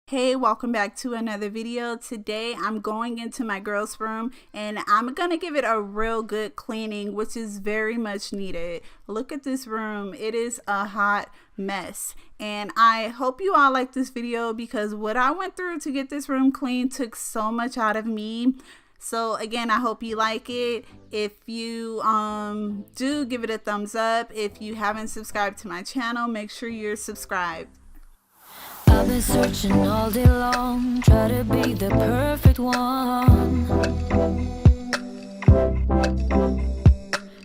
Hey, welcome back to another video. Today I'm going into my girls' room and I'm gonna give it a real good cleaning, which is very much needed. Look at this room. It is a hot mess, and I hope you all like this video because what I went through to get this room clean took so much out of me. So again, I hope you like it. If you do, give it a thumbs up. If you haven't subscribed to my channel, make sure you're subscribed. I've been searching all day long, try to be the perfect one.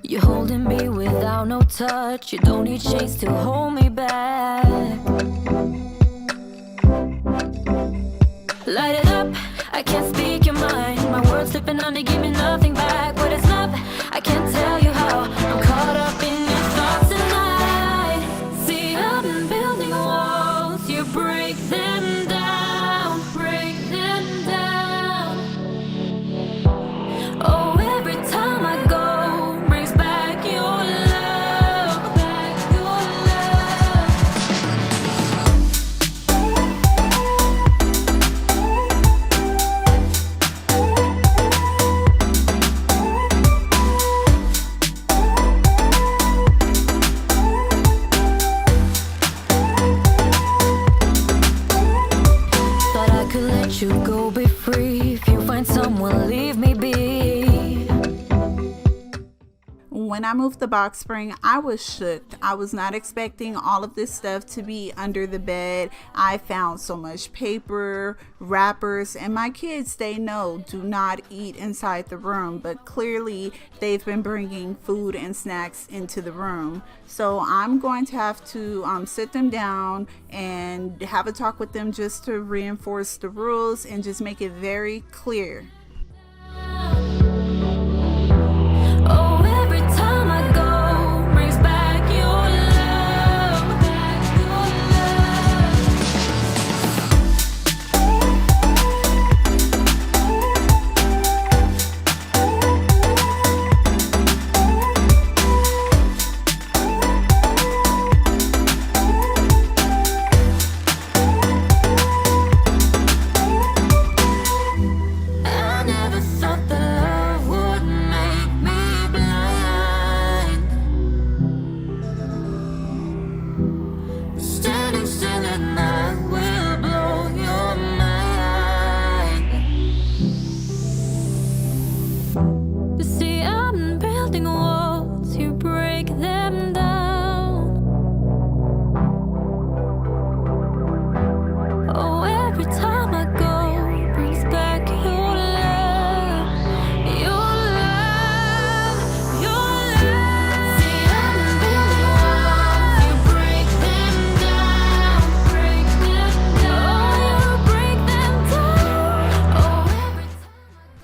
You're holding me without no touch. You don't need shades to hold me back. Light it up, I can't speak your mind. My words slipping under, give me nothing back. But it's not, I can't tell you how. I'm caught up in your thoughts tonight. See, I've been building walls, you break them down, break them down. Oh, every time I go, brings back your love, back your you go, be free. If you find someone, leave me be. When I moved the box spring, I was shook. I was not expecting all of this stuff to be under the bed. I found so much paper, wrappers, and my kids, they know do not eat inside the room, but clearly they've been bringing food and snacks into the room. So I'm going to have to sit them down and have a talk with them just to reinforce the rules and just make it very clear.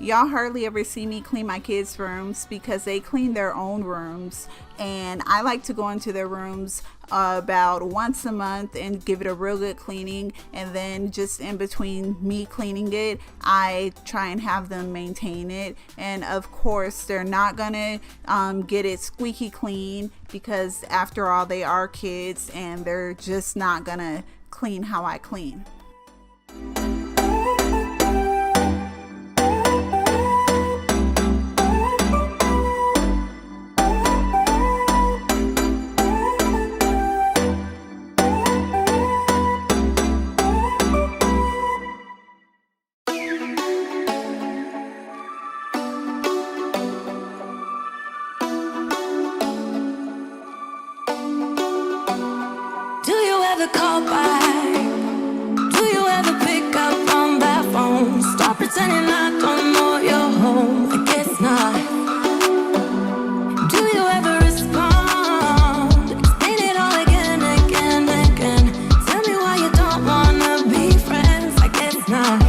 Y'all hardly ever see me clean my kids' rooms because they clean their own rooms, and I like to go into their rooms about once a month and give it a real good cleaning, and then just in between me cleaning it, I try and have them maintain it. And of course they're not gonna get it squeaky clean because after all they are kids and they're just not gonna clean how I clean. Call back. Do you ever pick up on that phone? Stop pretending I don't know you're home. I guess not. Do you ever respond? Explain it all again, again, again. Tell me why you don't wanna be friends. I guess not.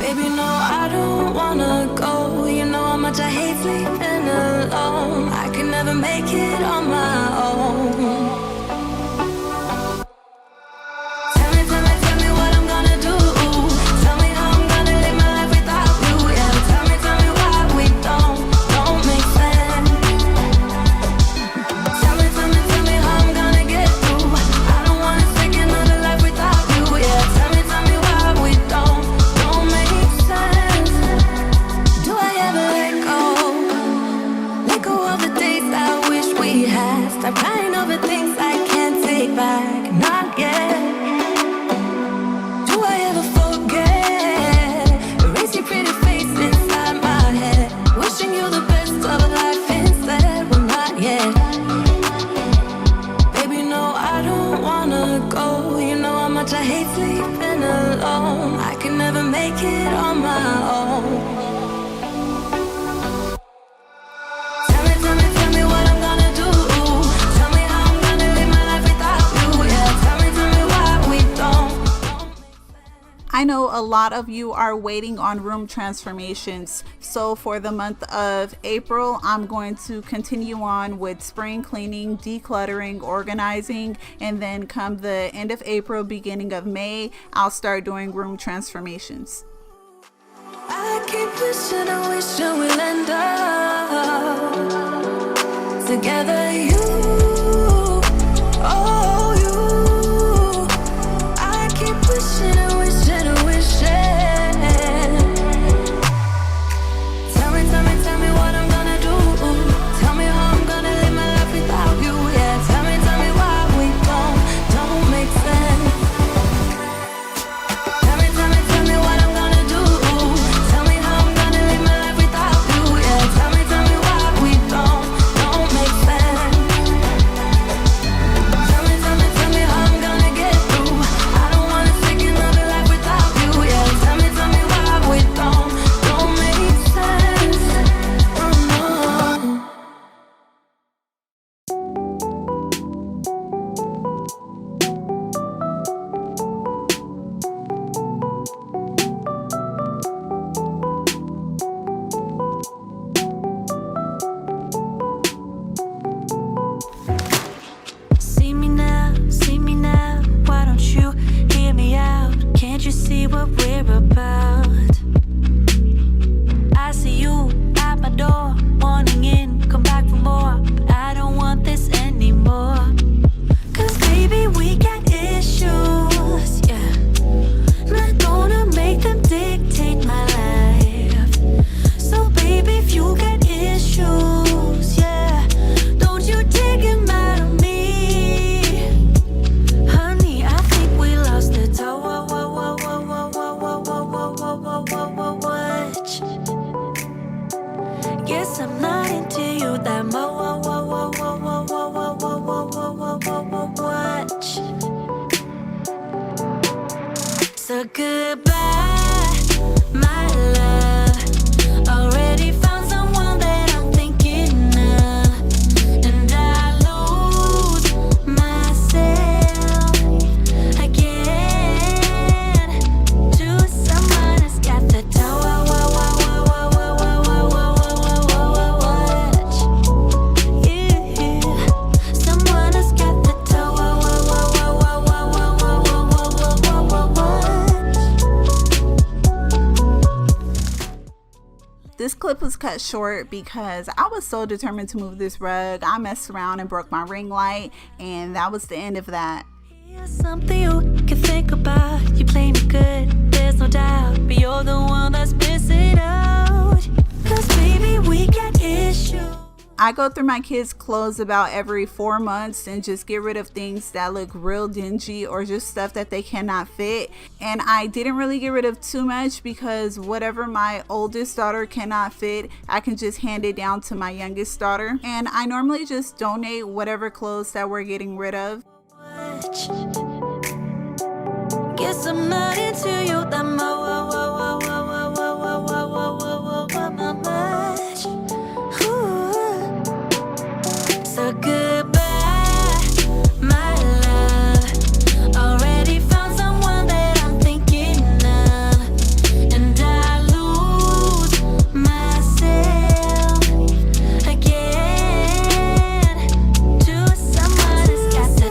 Baby, no, I don't wanna go. You know how much I hate sleeping alone. I can never make it on my own. Tell me how I'm gonna get through. I don't wanna take another life without you, yeah. make it on my own. Tell me what I'm gonna do. Tell me how I'm gonna live my life without you. Yeah, tell me why we don't. I know a lot of you are waiting on room transformations. So for the month of April, I'm going to continue on with spring cleaning, decluttering, organizing, and then come the end of April, beginning of May, I'll start doing room transformations. I keep wishing we'll end up together, you, oh you. I keep wishing. Tell me what I'm gonna do. Tell me how I'm gonna live my life without you. Yeah, tell me why we don't make sense. Tell me what I'm gonna do. Tell me how I'm gonna live my life without you. Yeah, tell me why we don't make sense. Tell me how I'm gonna get through. I don't wanna take another life without you. Yeah, tell me why we don't make sense. See me now, why don't you hear me out? Can't you see what we're about? I see you at my door, wanting in, come back for more. I don't want this anymore. Cause baby, we got issues, yeah. Not gonna make them dictate my life. So baby, if you got issues, yeah, don't you take them out of me. Honey, I think we lost the touch. Guess I'm not into you that much. So goodbye, my love. Already found someone that I'm thinking of, and I lose myself again to someone who's got the someone who's got the This clip was cut short because I was so determined to move this rug. I messed around and broke my ring light, and that was the end of that. Here's something you can think about. You play me good, there's no doubt, but you're the one that's missing out. Cause baby, we got issues. I go through my kids' clothes about every 4 months and just get rid of things that look real dingy or just stuff that they cannot fit. And I didn't really get rid of too much because whatever my oldest daughter cannot fit, I can just hand it down to my youngest daughter. And I normally just donate whatever clothes that we're getting rid of. Guess I'm not into you that much. So goodbye, my love. Already found someone that I'm thinking of, and I lose myself again to someone who's got the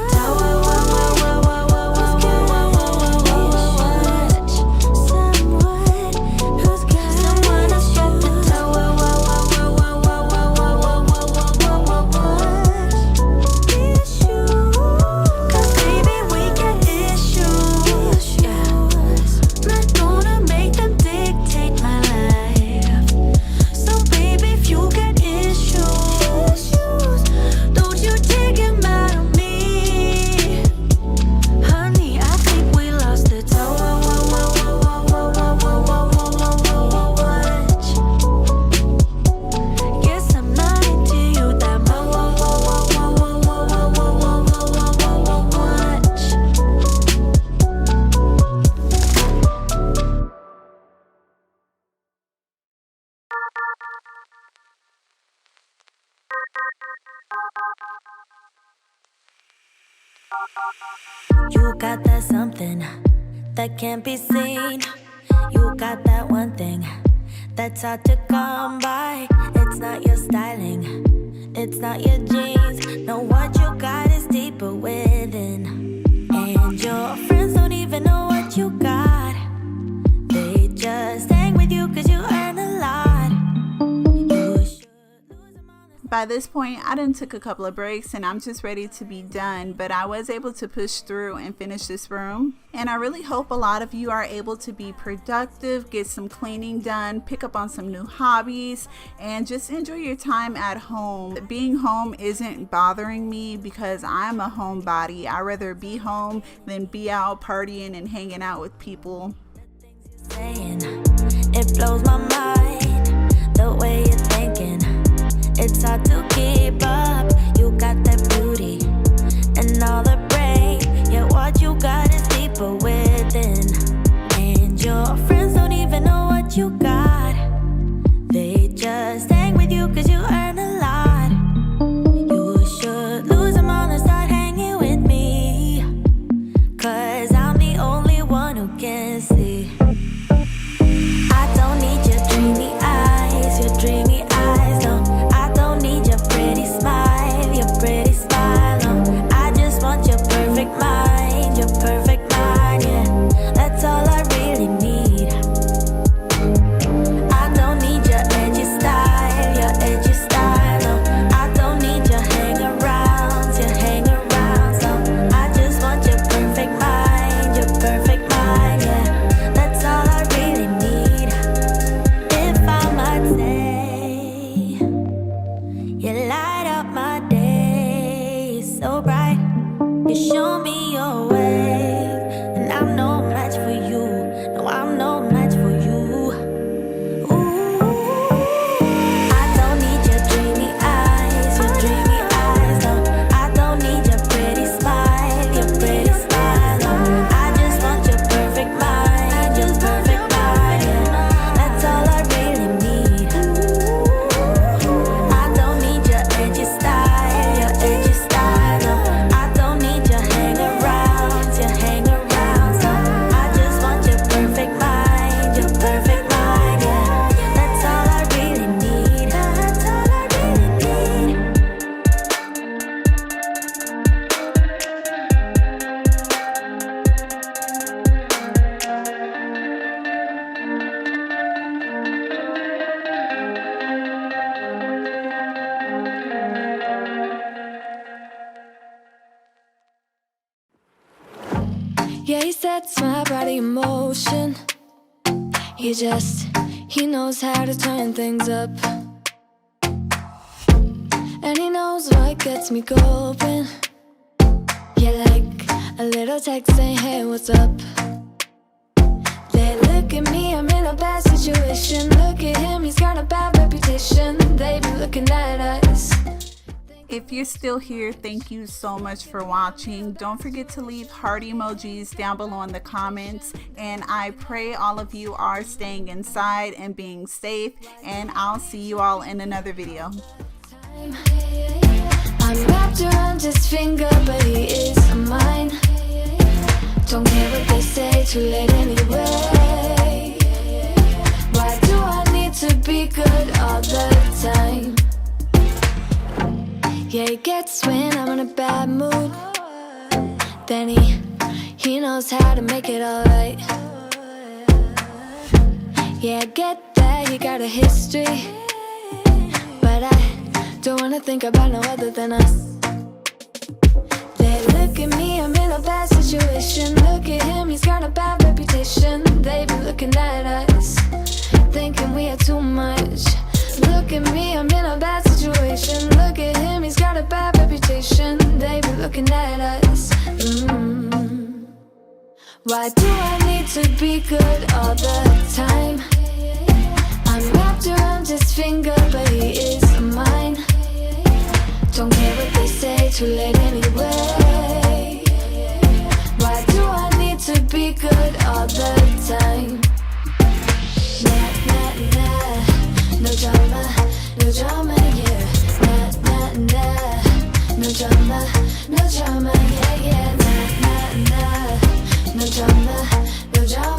You got that something that can't be seen. You got that one thing that's hard to come by. It's not your styling, it's not your jeans. No, what you got is deeper within. And your friends don't even know what you got. They just hang with you cause you earn a lot. By this point, I done took a couple of breaks and I'm just ready to be done, but I was able to push through and finish this room. And I really hope a lot of you are able to be productive, get some cleaning done, pick up on some new hobbies, and just enjoy your time at home. Being home isn't bothering me because I'm a homebody. I'd rather be home than be out partying and hanging out with people. It blows my mind, the way you're thinking. It's hard to keep up. You got that beauty and all the brain. Yeah, what you got is deeper within. And your friends don't even know what you got. They just hang with you cause you earn a lot. You should lose them all and start hanging with me, cause I'm the only one who can see. I don't need your dreamy eyes, your dreamy eyes, no. I don't need your pretty smile, your pretty smile, no. I just want your perfect mind, yeah. That's all I really need. I don't need your edgy style, no. I don't need your hang-arounds, no. I just want your perfect mind, yeah. That's all I really need. If I might say, you light up my day so bright. You show me your way, and I'm no match for you. No, I'm no match for you. Ooh, I don't need your dreamy eyes, no. I don't need your pretty smile, no. I just want your perfect mind, yeah. That's all I really need. I don't need your edgy style, no. I don't need your hang-arounds, no. I just want your perfect mind, yeah. That's all I really need. Yeah, he sets my body in motion. He knows how to turn things up. And he knows what gets me going. Yeah, like a little text saying, hey, what's up? They look at me, I'm in a bad situation. Look at him, he's got a bad reputation. They be looking at us. If you're still here, thank you so much for watching. Don't forget to leave heart emojis down below in the comments. And I pray all of you are staying inside and being safe. And I'll see you all in another video. I'm wrapped around his finger, but he is mine. Don't care what they say, too late anyway. Why do I need to be good all the time? Yeah, he gets when I'm in a bad mood. Then he knows how to make it alright. Yeah, I get that he got a history, but I don't wanna think about no other than us. They look at me, I'm in a bad situation. Look at him, he's got a bad reputation. They be looking at us, thinking we are too much. Look at me, I'm in a bad situation. Look at him, he's got a bad reputation. They be looking at us. Why do I need to be good all the time? I'm wrapped around his finger, but he is mine. Don't care what they say, too late anyway. Why do I need to be good all the time? Nah, nah, nah. No drama, yeah. Nah, nah, nah. No drama, yeah, yeah. drama, no drama.